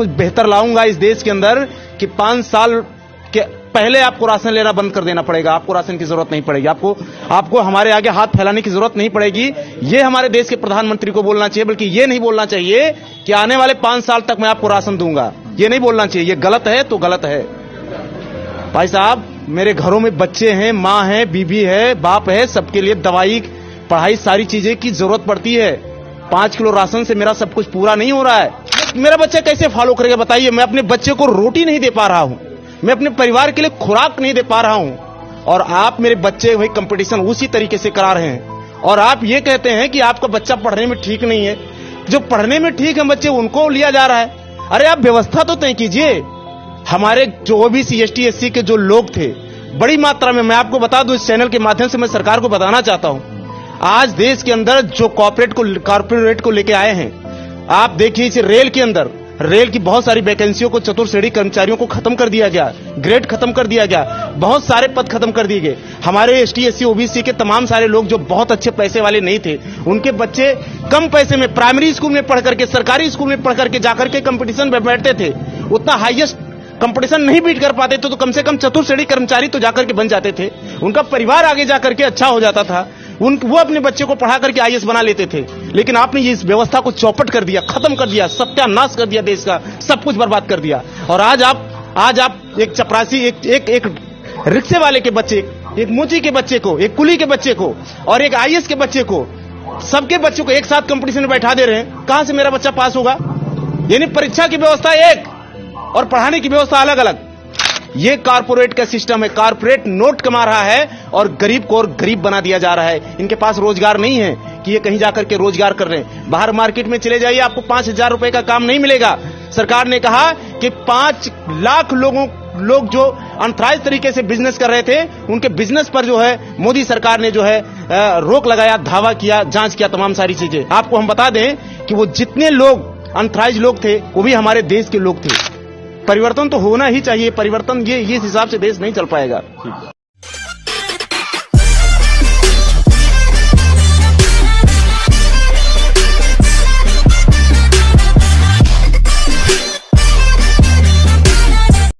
कुछ बेहतर लाऊंगा इस देश के अंदर कि 5 साल के पहले आपको राशन लेना बंद कर देना पड़ेगा। आपको राशन की जरूरत नहीं पड़ेगी, आपको हमारे आगे हाथ फैलाने की जरूरत नहीं पड़ेगी। ये हमारे देश के प्रधानमंत्री को बोलना चाहिए, बल्कि ये नहीं बोलना चाहिए कि आने वाले 5 साल तक मैं आपको राशन दूंगा। ये नहीं बोलना चाहिए। ये गलत है तो गलत है। भाई साहब, मेरे घरों में बच्चे हैं, माँ है, बीबी है, बाप है, सबके लिए दवाई, पढ़ाई, सारी चीजें की जरूरत पड़ती है। 5 किलो राशन से मेरा सब कुछ पूरा नहीं हो रहा है। मेरा बच्चा कैसे फॉलो करेगा बताइए? मैं अपने बच्चे को रोटी नहीं दे पा रहा हूं, मैं अपने परिवार के लिए खुराक नहीं दे पा रहा हूं, और आप मेरे बच्चे वही कंपटीशन उसी तरीके से करा रहे हैं। और आप ये कहते हैं कि आपका बच्चा पढ़ने में ठीक नहीं है। जो पढ़ने में ठीक है बच्चे, उनको लिया जा रहा है। अरे आप व्यवस्था तो तय कीजिए। हमारे जो ओबीसी, एसटी, एससी के जो लोग थे, बड़ी मात्रा में, मैं आपको बता दूं, इस चैनल के माध्यम से मैं सरकार को बताना चाहता हूं, आज देश के अंदर जो कॉर्पोरेट को लेके आए हैं, आप देखिए इस रेल के अंदर, रेल की बहुत सारी वैकेंसियों को, चतुर्थ श्रेणी कर्मचारियों को खत्म कर दिया गया, ग्रेड खत्म कर दिया गया, बहुत सारे पद खत्म कर दिए गए। हमारे एसटी, एससी, ओबीसी के तमाम सारे लोग जो बहुत अच्छे पैसे वाले नहीं थे, उनके बच्चे कम पैसे में प्राइमरी स्कूल में पढ़ करके, सरकारी स्कूल में पढ़ करके जाकर के कंपटीशन में बैठते थे। उतना हाईएस्ट कंपटीशन नहीं बीट कर पाते थे तो कम से कम चतुर्थ श्रेणी कर्मचारी तो जाकर के बन जाते थे। उनका परिवार आगे जाकर के अच्छा हो जाता था। वो अपने बच्चे को पढ़ा करके आईएएस बना लेते थे। लेकिन आपने इस व्यवस्था को चौपट कर दिया, खत्म कर दिया, सत्यानाश कर दिया, देश का सब कुछ बर्बाद कर दिया। और आज आप एक चपरासी, एक रिक्शे वाले के बच्चे, एक मोची के बच्चे को, एक कुली के बच्चे को और एक आईएएस के बच्चे को, सबके बच्चों को एक साथ कंपटीशन में बैठा दे रहे हैं। कहां से मेरा बच्चा पास होगा? यानी परीक्षा की व्यवस्था एक और पढ़ाने की व्यवस्था अलग अलग। ये कारपोरेट का सिस्टम है। कारपोरेट नोट कमा रहा है और गरीब को और गरीब बना दिया जा रहा है। इनके पास रोजगार नहीं है कि ये कहीं जाकर के रोजगार कर रहे हैं। बाहर मार्केट में चले जाइए, आपको 5,000 रुपए का काम नहीं मिलेगा। सरकार ने कहा कि 5 लाख लोग जो अनथराइज तरीके से बिजनेस कर रहे थे, उनके बिजनेस पर जो है मोदी सरकार ने जो है रोक लगाया, धावा किया, जांच किया, तमाम सारी चीजें। आपको हम बता दें कि वो जितने लोग अनथराइज लोग थे, वो भी हमारे देश के लोग थे। परिवर्तन तो होना ही चाहिए। परिवर्तन ये इस हिसाब से देश नहीं चल पाएगा।